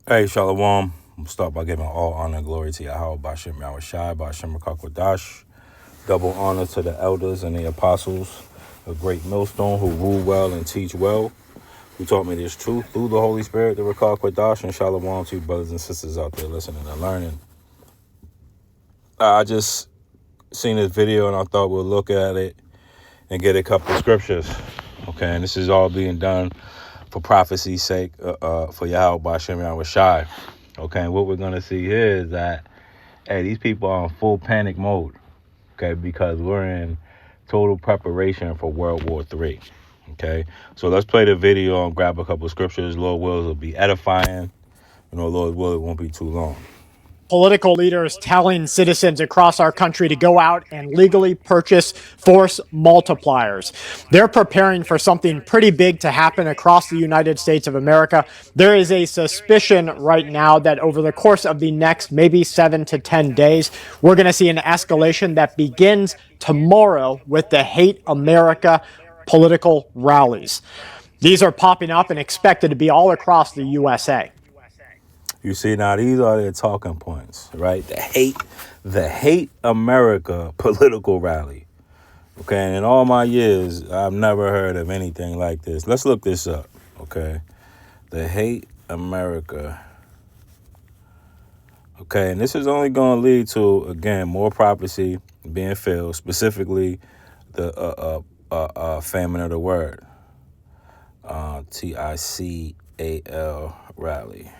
Hey, Shalom. We'll start by giving all honor and glory to Yahweh, Bashem Yahushai, Bashem Rakakwadash. Double honor to the elders and the apostles, a great millstone who rule well and teach well, who taught me this truth through the Holy Spirit, the Rakakwadash, and Shalom to you brothers and sisters out there listening and learning. I just seen this video and I thought we'll look at it and get a couple of scriptures. Okay, and this is all being done for prophecy's sake, for Yahweh Bashem Yahushai. Okay, and what we're going to see here is that, hey, these people are in full panic mode, okay, because we're in total preparation for World War III, okay? So let's play the video and grab a couple of scriptures. Lord wills, it'll be edifying. Lord will, it won't be too long. Political leaders telling citizens across our country to go out and legally purchase force multipliers. They're preparing for something pretty big to happen across the United States of America. There is a suspicion right now that over the course of the next maybe 7 to 10 days, we're going to see an escalation that begins tomorrow with the Hate America political rallies. These are popping up and expected to be all across the USA. You see, now these are their talking points, right? The hate America political rally. Okay, and in all my years, I've never heard of anything like this. Let's look this up, okay? The Hate America. Okay, and this is only going to lead to, again, more prophecy being filled, specifically the famine of the word, TICAL rally.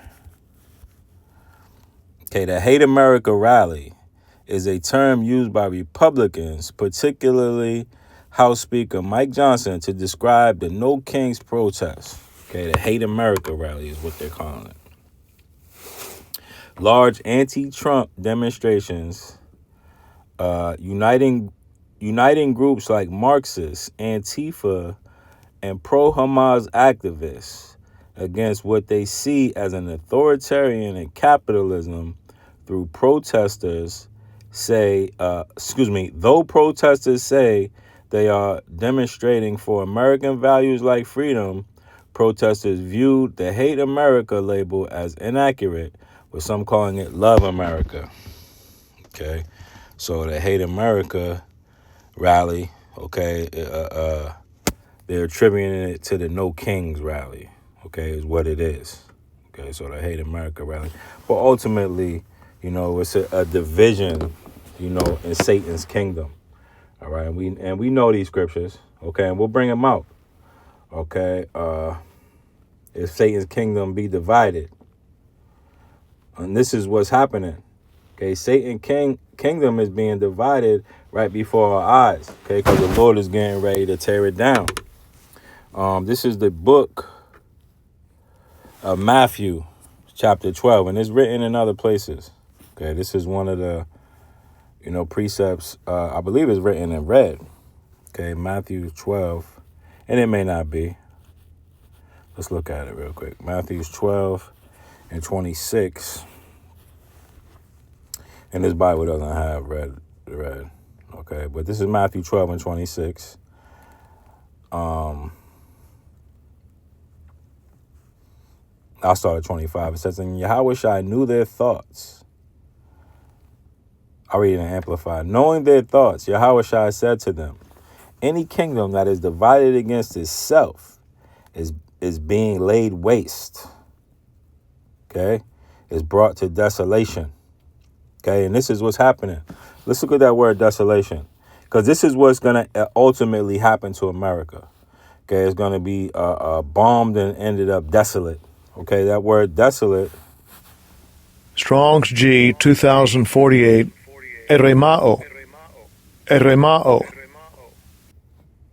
Okay, the Hate America rally is a term used by Republicans, particularly House Speaker Mike Johnson, to describe the No Kings protest. Okay, the Hate America rally is what they're calling it. Large anti-Trump demonstrations, uniting groups like Marxists, Antifa, and pro-Hamas activists against what they see as an authoritarian and capitalism through protesters though protesters say they are demonstrating for American values like freedom, protesters viewed the Hate America label as inaccurate, with some calling it Love America. Okay, so the Hate America rally, okay, they're attributing it to the No Kings rally, okay, is what it is. Okay, so the Hate America rally. But ultimately, it's a division, in Satan's kingdom. All right, and we know these scriptures, okay, and we'll bring them out. Okay, if Satan's kingdom be divided, and this is what's happening. Okay, kingdom is being divided right before our eyes. Okay, because the Lord is getting ready to tear it down. This is the book of Matthew, chapter 12, and it's written in other places. Okay, this is one of the, precepts. I believe it's written in red. Okay, Matthew 12, and it may not be. Let's look at it real quick. Matthew 12 and 26. And this Bible doesn't have red. Okay, but this is Matthew 12 and 26. I'll start at 25. It says, and Yahushua knew their thoughts. I'll read it in Amplified. Knowing their thoughts, Yahushua said to them, any kingdom that is divided against itself is being laid waste. Okay? Is brought to desolation. Okay, and this is what's happening. Let's look at that word desolation, because this is what's going to ultimately happen to America. Okay, it's going to be bombed and ended up desolate. Okay, that word desolate. Strong's G 2048. Eremao.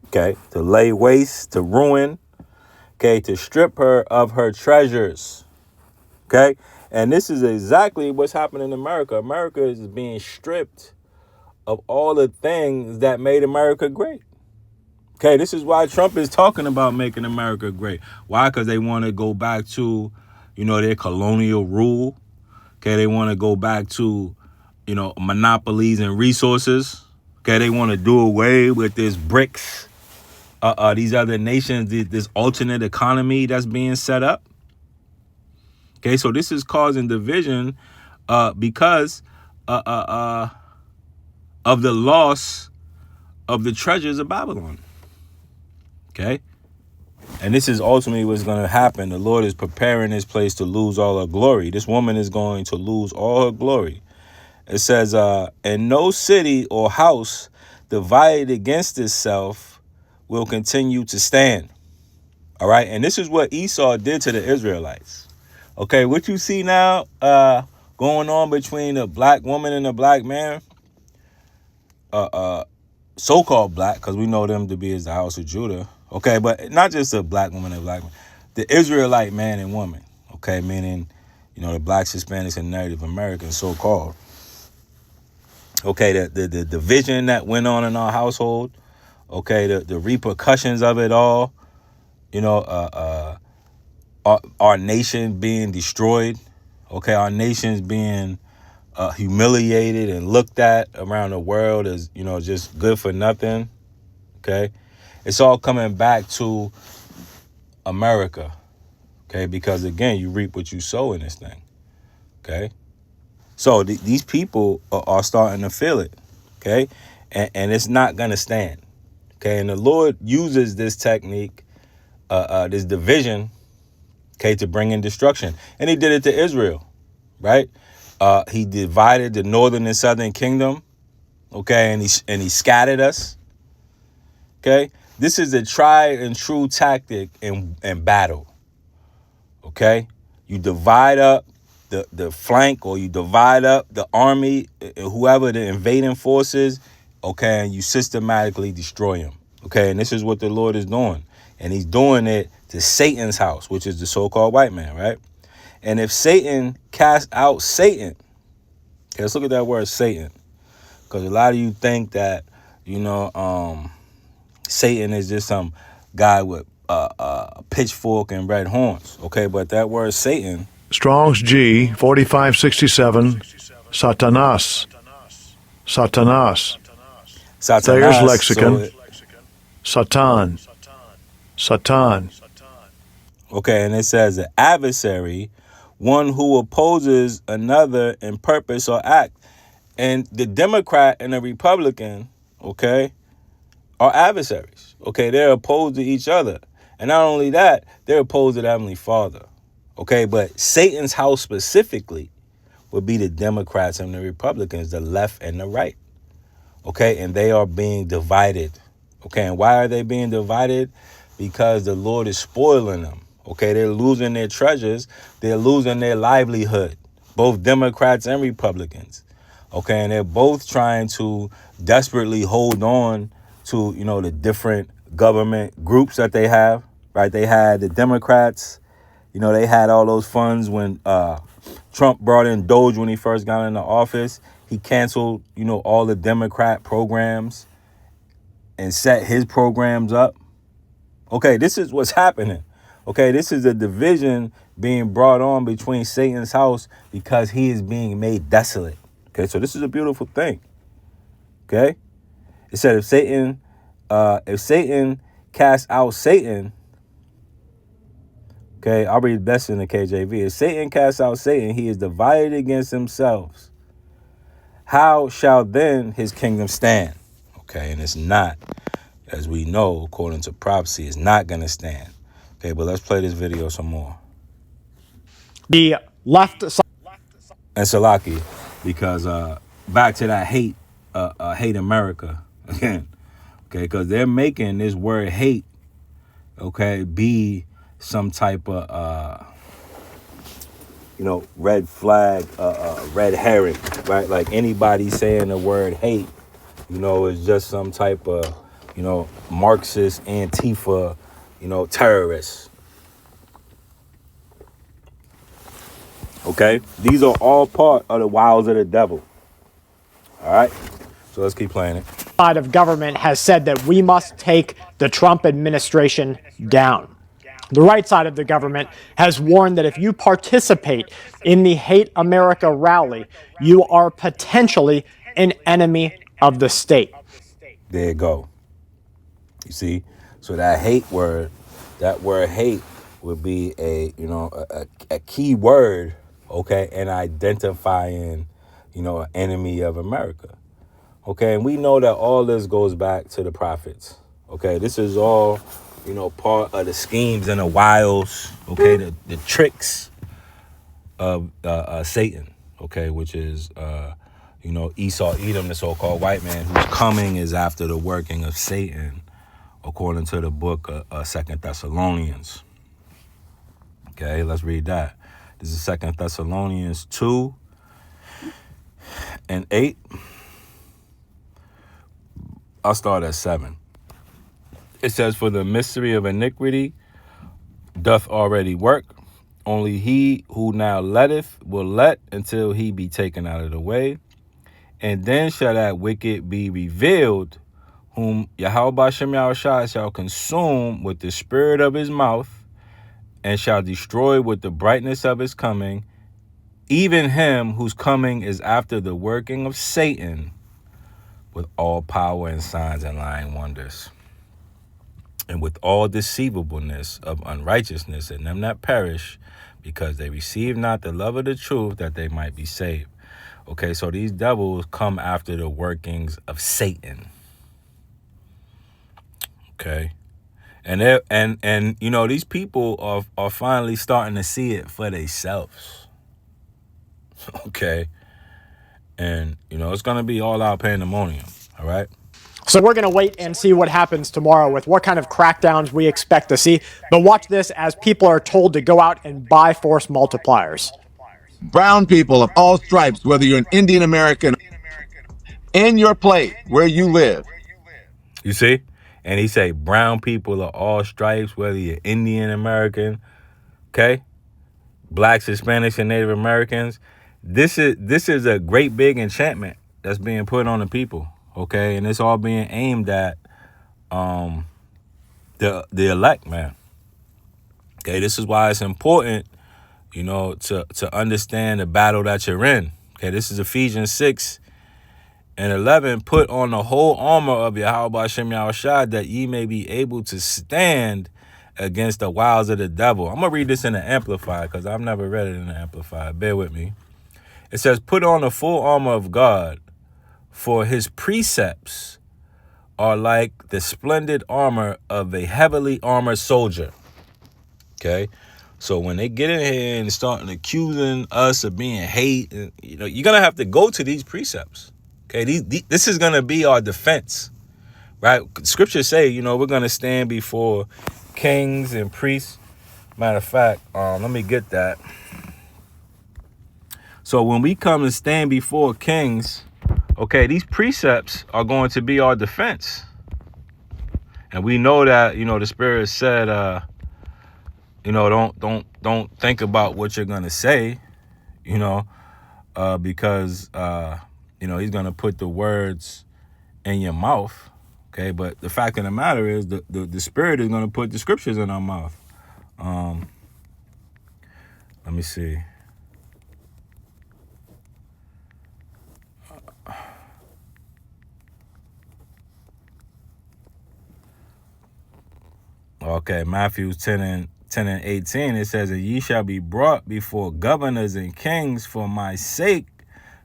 Okay, to lay waste, to ruin. Okay, to strip her of her treasures. Okay, and this is exactly what's happening in America. America is being stripped of all the things that made America great. Okay, this is why Trump is talking about making America great. Why? Because they want to go back to, their colonial rule. Okay, they want to go back to, monopolies and resources. Okay, they want to do away with this BRICS, these other nations, this alternate economy that's being set up. Okay, so this is causing division because of the loss of the treasures of Babylon. Okay, and this is ultimately what's going to happen. The Lord is preparing this place to lose all her glory. This woman is going to lose all her glory. It says, and no city or house divided against itself will continue to stand. All right. And this is what Esau did to the Israelites. Okay. What you see now going on between the black woman and the black man, so-called black, because we know them to be as the house of Judah. Okay. But not just a black woman and a black man, the Israelite man and woman. Okay. Meaning, the blacks, Hispanics, and Native Americans, so-called. Okay, the division that went on in our household, okay, the repercussions of it all, our nation being destroyed, okay, our nation's being humiliated and looked at around the world as, just good for nothing, okay? It's all coming back to America, okay? Because, again, you reap what you sow in this thing, okay? So these people are starting to feel it, okay? And it's not going to stand, okay? And the Lord uses this technique, this division, okay, to bring in destruction. And he did it to Israel, right? He divided the northern and southern kingdom, okay? And he scattered us, okay? This is a tried and true tactic in battle, okay? You divide up the flank, or you divide up the army, whoever the invading forces, okay, and you systematically destroy them, okay? And this is what the Lord is doing. And he's doing it to Satan's house, which is the so-called white man, right? And if Satan cast out Satan, okay, let's look at that word Satan, because a lot of you think that, Satan is just some guy with a pitchfork and red horns, okay? But that word Satan, Strong's G 4567, Satanas. Satanas. Thayer's Satanas, lexicon. Satan. Satan. Okay, and it says an adversary, one who opposes another in purpose or act. And the Democrat and the Republican, okay, are adversaries. Okay, they're opposed to each other. And not only that, they're opposed to the Heavenly Father. Okay, but Satan's house specifically would be the Democrats and the Republicans, the left and the right. Okay, and they are being divided. Okay, and why are they being divided? Because the Lord is spoiling them. Okay, they're losing their treasures. They're losing their livelihood, both Democrats and Republicans. Okay, and they're both trying to desperately hold on to, the different government groups that they have, right? They had the Democrats, they had all those funds when Trump brought in Doge when he first got into office. He canceled, all the Democrat programs and set his programs up. Okay, this is what's happening. Okay, this is a division being brought on between Satan's house because he is being made desolate. Okay, so this is a beautiful thing. Okay, it said if Satan casts out Satan, okay, I'll read best in the KJV. If Satan casts out Satan, he is divided against himself. How shall then his kingdom stand? Okay, and it's not, as we know, according to prophecy, it's not going to stand. Okay, but let's play this video some more. The left side. And Salaki, because back to that hate America again. Okay, because they're making this word hate, okay, be some type of, red flag, red herring, right? Like anybody saying the word hate, is just some type of, Marxist, Antifa, terrorists. Okay? These are all part of the wiles of the devil. All right? So let's keep playing it. Side of government has said that we must take the Trump administration down. The right side of the government has warned that if you participate in the Hate America rally, you are potentially an enemy of the state. There you go. You see? So that word hate would be a key word, okay, in identifying, an enemy of America. Okay, and we know that all this goes back to the prophets. Okay, this is all, part of the schemes and the wiles, okay, the tricks of Satan, okay, which is, Esau, Edom, the so-called white man who's coming is after the working of Satan, according to the book of 2 Thessalonians. Okay, let's read that. This is 2 Thessalonians 2 and 8. I'll start at 7. It says, "For the mystery of iniquity doth already work. Only he who now letteth will let until he be taken out of the way. And then shall that wicked be revealed, whom Yahweh Shem Yahushua shall consume with the spirit of his mouth, and shall destroy with the brightness of his coming, even him whose coming is after the working of Satan, with all power and signs and lying wonders, and with all deceivableness of unrighteousness in them that perish, because they receive not the love of the truth, that they might be saved." Okay, so these devils come after the workings of Satan. Okay, and these people are finally starting to see it for themselves. Okay, and it's gonna be all out pandemonium. All right. So we're going to wait and see what happens tomorrow with what kind of crackdowns we expect to see. But watch this as people are told to go out and buy force multipliers. Brown people of all stripes, whether you're an Indian American, in your place where you live. You see? And he say brown people of all stripes, whether you're Indian American, okay? Blacks, Hispanics, and Native Americans. This is a great big enchantment that's being put on the people, okay? And it's all being aimed at the elect, man. Okay, this is why it's important, to understand the battle that you're in. Okay, this is Ephesians 6 and 11. "Put on the whole armor of Yahweh Shem Yahushua, that ye may be able to stand against the wiles of the devil." I'm going to read this in the Amplified because I've never read it in the Amplified. Bear with me. It says, "Put on the full armor of God, for his precepts are like the splendid armor of a heavily armored soldier." Okay, so when they get in here and starting accusing us of being hate, you're gonna have to go to these precepts. Okay, this is gonna be our defense, right? Scriptures say, we're gonna stand before kings and priests. Matter of fact, let me get that. So when we come and stand before kings, okay, these precepts are going to be our defense, and we know that the Spirit said, don't think about what you're gonna say, because he's gonna put the words in your mouth. Okay, but the fact of the matter is the Spirit is gonna put the scriptures in our mouth. Let me see. Okay, Matthew 10 and 18, it says, "And ye shall be brought before governors and kings for my sake,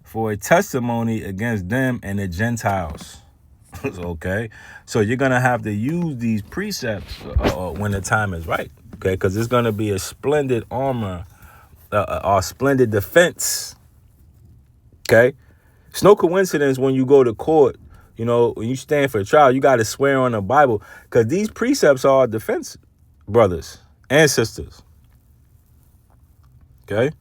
for a testimony against them and the Gentiles." Okay, so you're gonna have to use these precepts when the time is right. Okay, because it's gonna be a splendid armor, our splendid defense. Okay, it's no coincidence when you go to court. When you stand for trial, you got to swear on the Bible, because these precepts are our defense, brothers and sisters. Okay?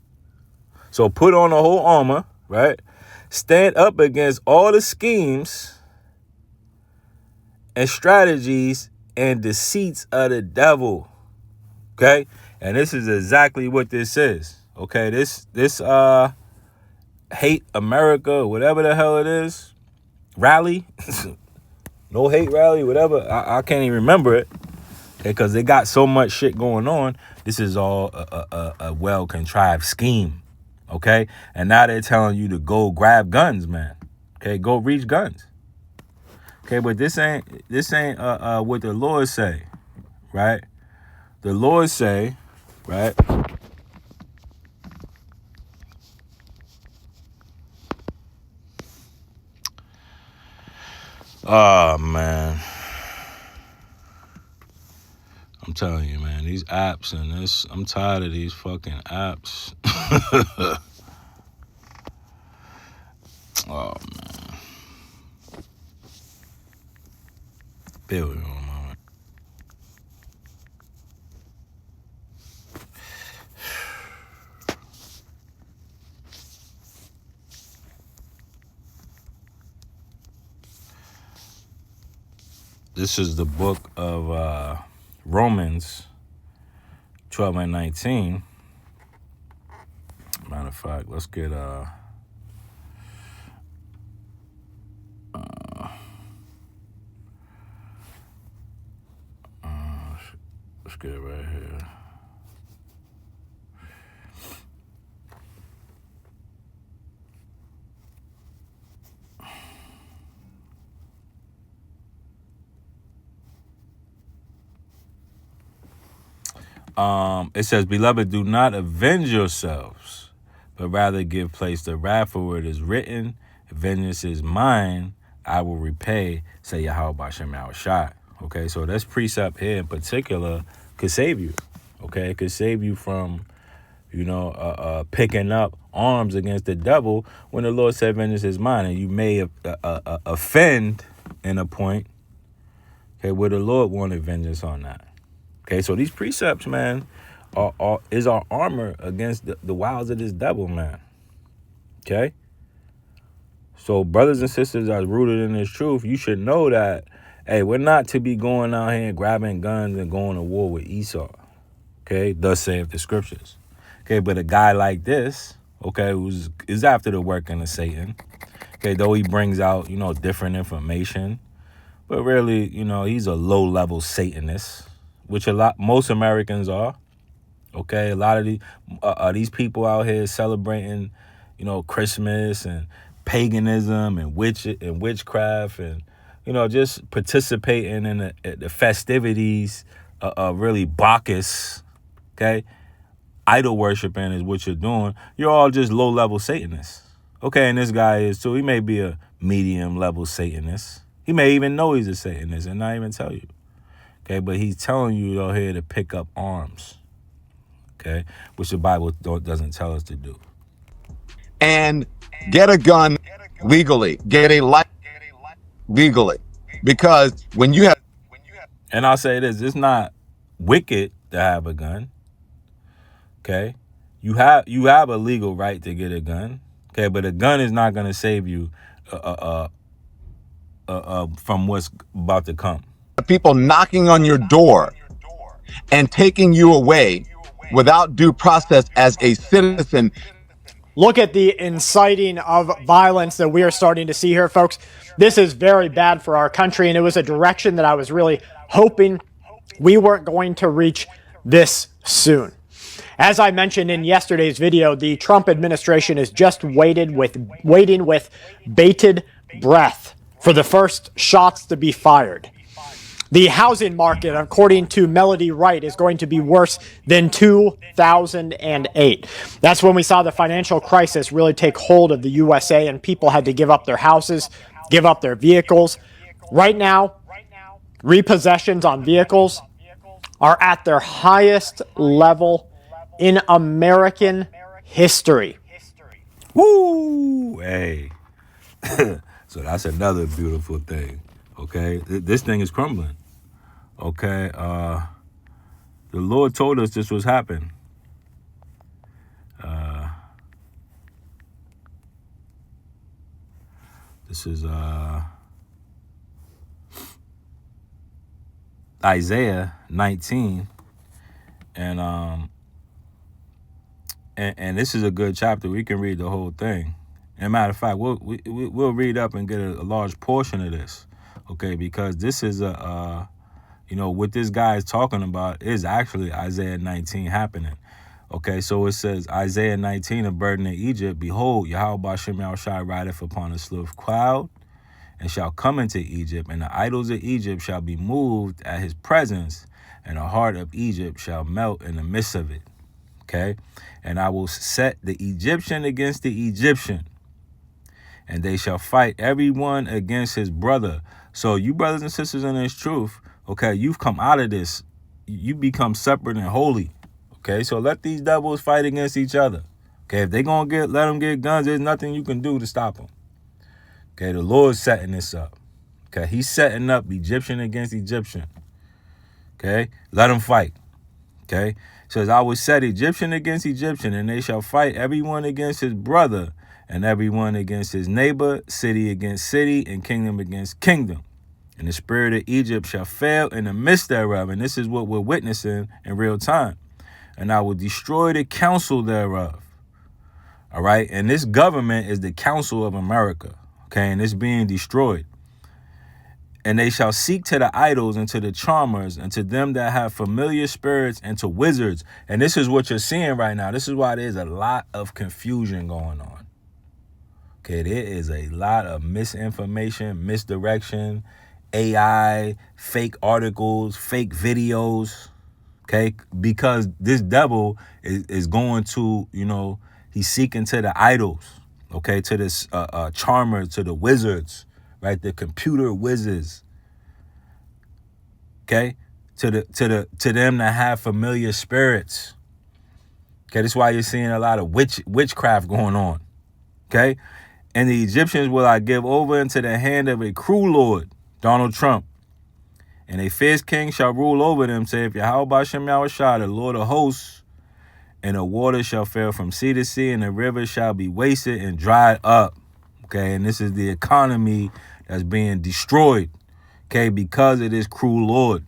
So put on the whole armor, right? Stand up against all the schemes and strategies and deceits of the devil. Okay? And this is exactly what this is. Okay? This hate America, whatever the hell it is, rally, no hate rally, whatever. I can't even remember it. Okay, because they got so much shit going on. This is all a well-contrived scheme. Okay, and now they're telling you to go grab guns, man. Okay, go reach guns. Okay, but this ain't what the Lord say, right? The Lord say, right? Oh, man. I'm telling you, man, these apps and this, I'm tired of these fucking apps. Oh, man. Bear with me one moment. This is the book of Romans 12 and 19. Matter of fact, let's get let's get it right here. It says, "Beloved, do not avenge yourselves, but rather give place to wrath, for it is written, vengeance is mine, I will repay, say Yahweh B'Shem Yahushai." Okay, so this precept here in particular could save you. Okay, it could save you from, picking up arms against the devil when the Lord said, vengeance is mine. And you may offend in a point, okay, where the Lord wanted vengeance on that. Okay, so these precepts, man, is our armor against the wiles of this devil, man. Okay? So brothers and sisters that's rooted in this truth, you should know that, hey, we're not to be going out here and grabbing guns and going to war with Esau. Okay? Thus saith the scriptures. Okay, but a guy like this, okay, is after the working of Satan. Okay, though he brings out, different information. But really, he's a low-level Satanist, which most Americans are. Okay, a lot of these people out here celebrating, Christmas and paganism and witchcraft and, just participating in the festivities of really Bacchus. Okay, idol worshiping is what you're doing. You're all just low-level Satanists. Okay, and this guy is too. He may be a medium-level Satanist. He may even know he's a Satanist and not even tell you. Okay, but he's telling you though here to pick up arms. Okay, which the Bible doesn't tell us to do. And get a gun legally. Get a license legally. Because when you have... And I'll say this, it's not wicked to have a gun. Okay? You have a legal right to get a gun. Okay, but a gun is not going to save you from what's about to come. People knocking on your door and taking you away without due process as a citizen. Look at the inciting of violence that we are starting to see here, folks. This is very bad for our country, and it was a direction that I was really hoping we weren't going to reach this soon. As I mentioned in yesterday's video, the Trump administration is just waiting with bated breath for the first shots to be fired. The housing market, according to Melody Wright, is going to be worse than 2008. That's when we saw the financial crisis really take hold of the USA and people had to give up their houses, give up their vehicles. Right now, repossessions on vehicles are at their highest level in American history. Woo! Hey. So that's another beautiful thing. Okay? This thing is crumbling. Okay? The Lord told us this was happening. This is Isaiah 19. And this is a good chapter. We can read the whole thing. And matter of fact, we'll read up and get a large portion of this, okay? Because this is what this guy is talking about is actually Isaiah 19 happening, okay? So it says, Isaiah 19, a burden in Egypt, behold, Yahweh B'Shem Yahushai rideth upon a swift cloud, and shall come into Egypt, and the idols of Egypt shall be moved at his presence, and the heart of Egypt shall melt in the midst of it. Okay? And I will set the Egyptian against the Egyptian, and they shall fight everyone against his brother. So you brothers and sisters in this truth, okay, you've come out of this. You become separate and holy. Okay, so let these devils fight against each other. Okay, if they gonna let them get guns, there's nothing you can do to stop them. Okay, the Lord's setting this up. Okay, he's setting up Egyptian against Egyptian. Okay, let them fight. Okay, says, I will set Egyptian against Egyptian, and they shall fight everyone against his brother, and everyone against his neighbor, city against city, and kingdom against kingdom. And the spirit of Egypt shall fail in the midst thereof. And this is what we're witnessing in real time. And I will destroy the council thereof. All right. And this government is the council of America. Okay. And it's being destroyed. And they shall seek to the idols and to the charmers and to them that have familiar spirits and to wizards. And this is what you're seeing right now. This is why there's a lot of confusion going on. Okay. There is a lot of misinformation, misdirection, AI, fake articles, fake videos, okay? Because this devil is going to, he's seeking to the idols, okay? To this charmer, to the wizards, right? The computer wizards, okay? To them that have familiar spirits, okay? That's why you're seeing a lot of witchcraft going on, okay? And the Egyptians will I give over into the hand of a cruel lord, Donald Trump, and a fierce king shall rule over them, saith Yahweh B'Shem Yahushua, the Lord of hosts, and the water shall fail from sea to sea, and the river shall be wasted and dried up. Okay, and this is the economy that's being destroyed, okay, because of this cruel Lord.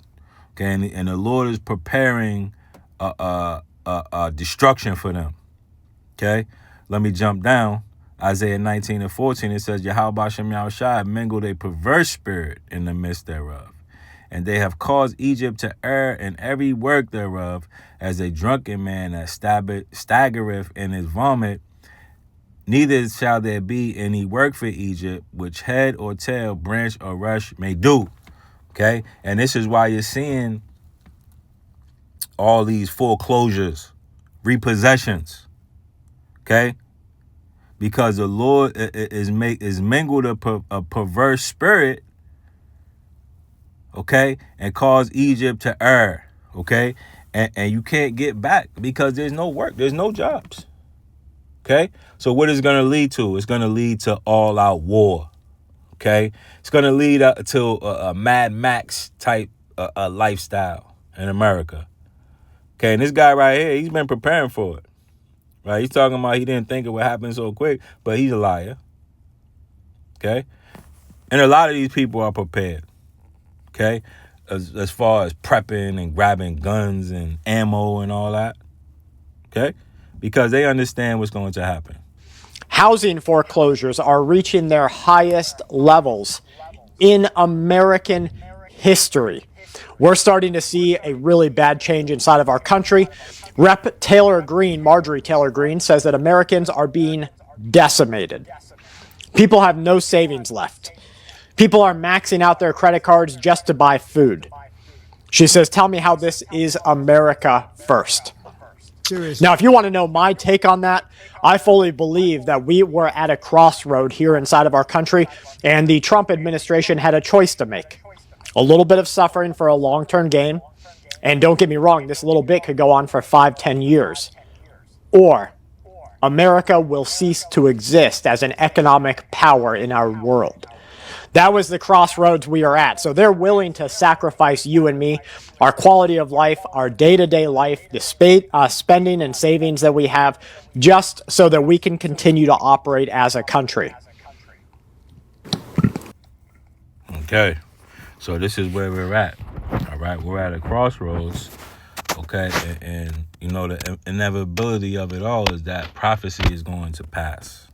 Okay, and the Lord is preparing a destruction for them. Okay, let me jump down. Isaiah 19:14, it says, Yahweh B'Shem Yahushua mingled a perverse spirit in the midst thereof. And they have caused Egypt to err in every work thereof, as a drunken man that staggereth in his vomit. Neither shall there be any work for Egypt, which head or tail, branch or rush may do. Okay? And this is why you're seeing all these foreclosures, repossessions. Okay? Because the Lord is mingled a perverse spirit, okay, and caused Egypt to err, okay, and you can't get back because there's no work, there's no jobs, okay. So what is going to lead to? It's going to lead to all-out war, okay. It's going to lead to a Mad Max type lifestyle in America, okay. And this guy right here, he's been preparing for it. Right, he's talking about he didn't think it would happen so quick, but he's a liar. Okay? And a lot of these people are prepared. Okay? As far as prepping and grabbing guns and ammo and all that. Okay? Because they understand what's going to happen. Housing foreclosures are reaching their highest levels in American history. We're starting to see a really bad change inside of our country. Rep. Marjorie Taylor Greene, says that Americans are being decimated. People have no savings left. People are maxing out their credit cards just to buy food. She says, tell me how this is America first. Seriously. Now, if you want to know my take on that, I fully believe that we were at a crossroad here inside of our country, and the Trump administration had a choice to make. A little bit of suffering for a long-term gain. And don't get me wrong, this little bit could go on for 5-10 years. Or America will cease to exist as an economic power in our world. That was the crossroads we are at. So they're willing to sacrifice you and me, our quality of life, our day-to-day life, the spending and savings that we have, just so that we can continue to operate as a country. Okay. So this is where we're at. All right. We're at a crossroads. Okay. And the inevitability of it all is that prophecy is going to pass.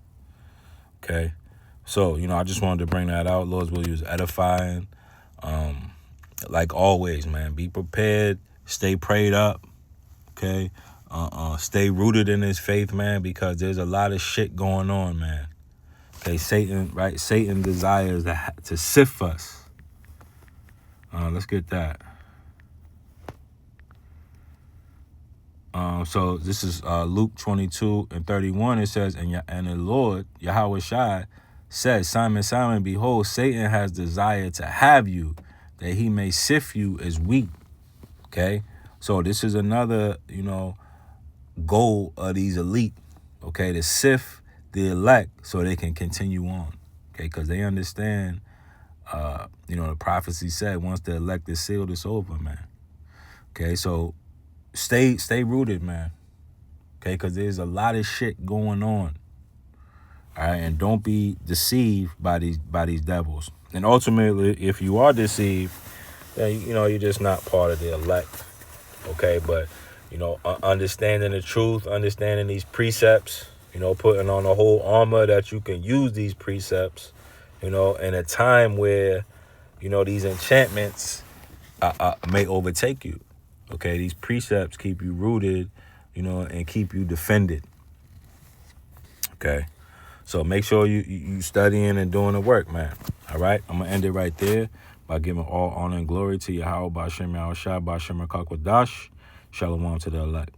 Okay. So, I just wanted to bring that out. Lord's will use edifying. Like always, man, be prepared. Stay prayed up. Okay. Stay rooted in his faith, man, because there's a lot of shit going on, man. Okay. Satan desires to sift us. Let's get that. So this is Luke 22:31. It says, and the Lord, Yahweh Shai, said, Simon, Simon, behold, Satan has desired to have you, that he may sift you as wheat. Okay? So this is another, goal of these elite, okay, to sift the elect so they can continue on. Okay, because they understand, the prophecy said once the elect is sealed, it's over, man. Okay, so stay rooted, man. Okay, because there's a lot of shit going on. All right, and don't be deceived by these devils. And ultimately, if you are deceived, then you're just not part of the elect. Okay, but understanding the truth, understanding these precepts, putting on a whole armor that you can use these precepts, in a time where these enchantments may overtake you. Okay, these precepts keep you rooted, and keep you defended. Okay, so make sure you studying and doing the work, man. All right, I'm gonna end it right there by giving all honor and glory to Yahweh B'Shem Yahushua B'Shem Rakakwadash. Shalom to the elect.